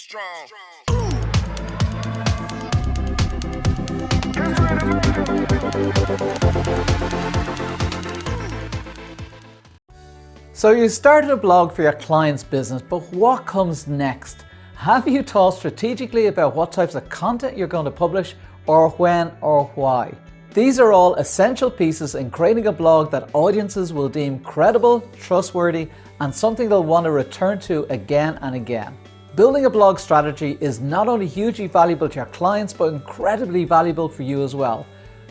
strong. So you started a blog for your client's business, but what comes next? Have you thought strategically about what types of content you're going to publish, or when or why? These are all essential pieces in creating a blog that audiences will deem credible, trustworthy, and something they'll want to return to again and again. Building a blog strategy is not only hugely valuable to your clients, but incredibly valuable for you as well.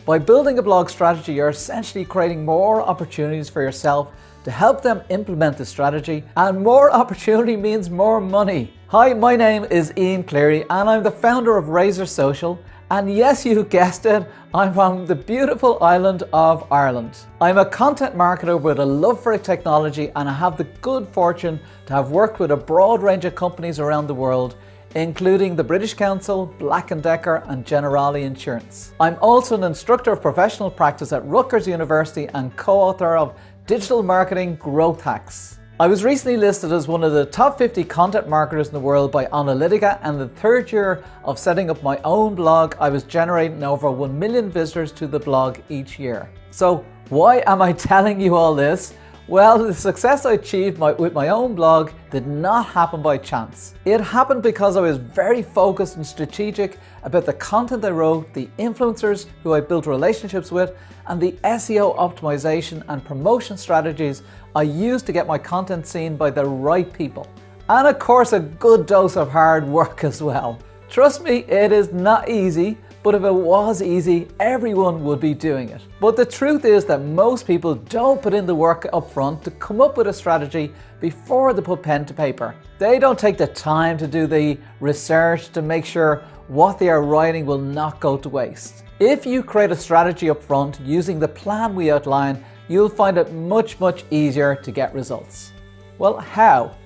By building a blog strategy, you're essentially creating more opportunities for yourself to help them implement the strategy, and more opportunity means more money. Hi, my name is Ian Cleary and I'm the founder of Razor Social, and yes, you guessed it, I'm from the beautiful island of Ireland. I'm a content marketer with a love for technology, and I have the good fortune to have worked with a broad range of companies around the world, including the British Council, Black & Decker and Generali Insurance. I'm also an instructor of professional practice at Rutgers University and co-author of Digital Marketing Growth Hacks. I was recently listed as one of the top 50 content marketers in the world by Analytica, and the third year of setting up my own blog, I was generating over 1 million visitors to the blog each year. So why am I telling you all this? Well, the success I achieved with my own blog did not happen by chance. It happened because I was very focused and strategic about the content I wrote, the influencers who I built relationships with, and the SEO optimization and promotion strategies I used to get my content seen by the right people. And of course, a good dose of hard work as well. Trust me, it is not easy, but if it was easy, everyone would be doing it. But the truth is that most people don't put in the work up front to come up with a strategy before they put pen to paper. They don't take the time to do the research to make sure what they are writing will not go to waste. If you create a strategy up front using the plan we outline, you'll find it much easier to get results. Well, how?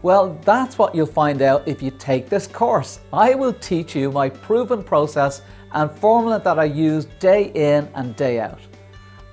Well, that's what you'll find out if you take this course. I will teach you my proven process and formula that I use day in and day out.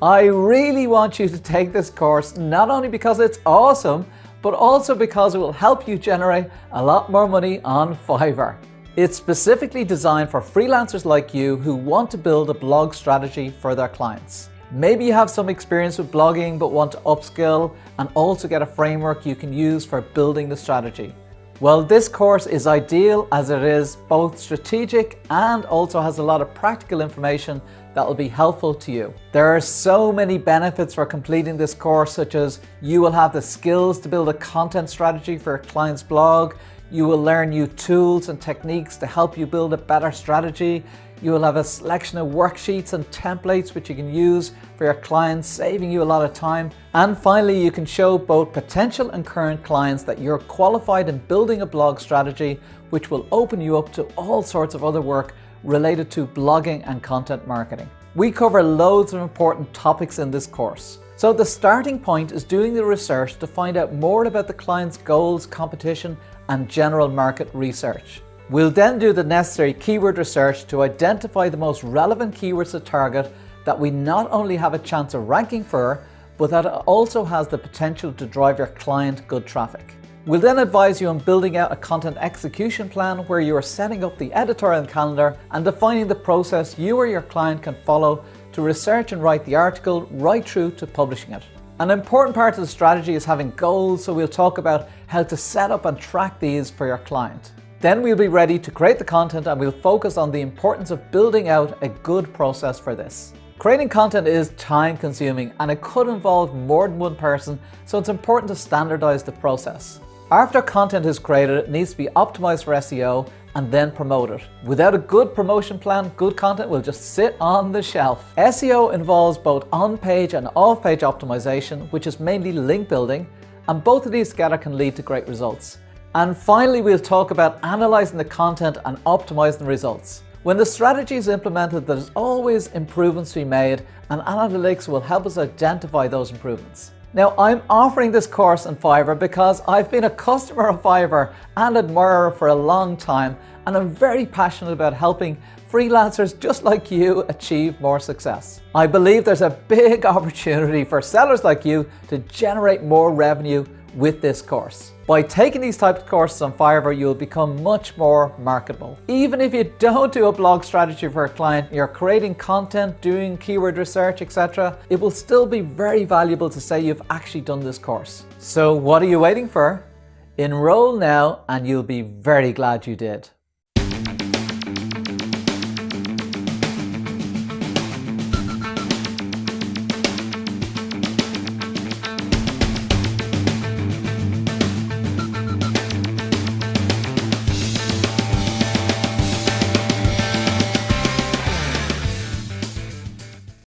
I really want you to take this course, not only because it's awesome, but also because it will help you generate a lot more money on Fiverr. It's specifically designed for freelancers like you who want to build a blog strategy for their clients. Maybe you have some experience with blogging but want to upskill and also get a framework you can use for building the strategy. Well, this course is ideal as it is both strategic and also has a lot of practical information that will be helpful to you. There are so many benefits for completing this course, such as you will have the skills to build a content strategy for a client's blog, you will learn new tools and techniques to help you build a better strategy. You will have a selection of worksheets and templates which you can use for your clients, saving you a lot of time. And finally, you can show both potential and current clients that you're qualified in building a blog strategy, which will open you up to all sorts of other work related to blogging and content marketing. We cover loads of important topics in this course. So the starting point is doing the research to find out more about the client's goals, competition, and general market research. We'll then do the necessary keyword research to identify the most relevant keywords to target that we not only have a chance of ranking for, but that it also has the potential to drive your client good traffic. We'll then advise you on building out a content execution plan where you are setting up the editorial calendar and defining the process you or your client can follow to research and write the article right through to publishing it. An important part of the strategy is having goals, so we'll talk about how to set up and track these for your client. Then we'll be ready to create the content, and we'll focus on the importance of building out a good process for this. Creating content is time consuming and it could involve more than one person, so it's important to standardize the process. After content is created, it needs to be optimized for SEO and then promoted. Without a good promotion plan, good content will just sit on the shelf. SEO involves both on-page and off-page optimization, which is mainly link building, and both of these together can lead to great results. And finally, we'll talk about analyzing the content and optimizing the results. When the strategy is implemented, there's always improvements to be made, and analytics will help us identify those improvements. Now, I'm offering this course on Fiverr because I've been a customer of Fiverr and admirer for a long time, and I'm very passionate about helping freelancers just like you achieve more success. I believe there's a big opportunity for sellers like you to generate more revenue with this course. By taking these types of courses on Fiverr, you'll become much more marketable. Even if you don't do a blog strategy for a client, you're creating content, doing keyword research, etc., it will still be very valuable to say you've actually done this course. So what are you waiting for? Enroll now and you'll be very glad you did.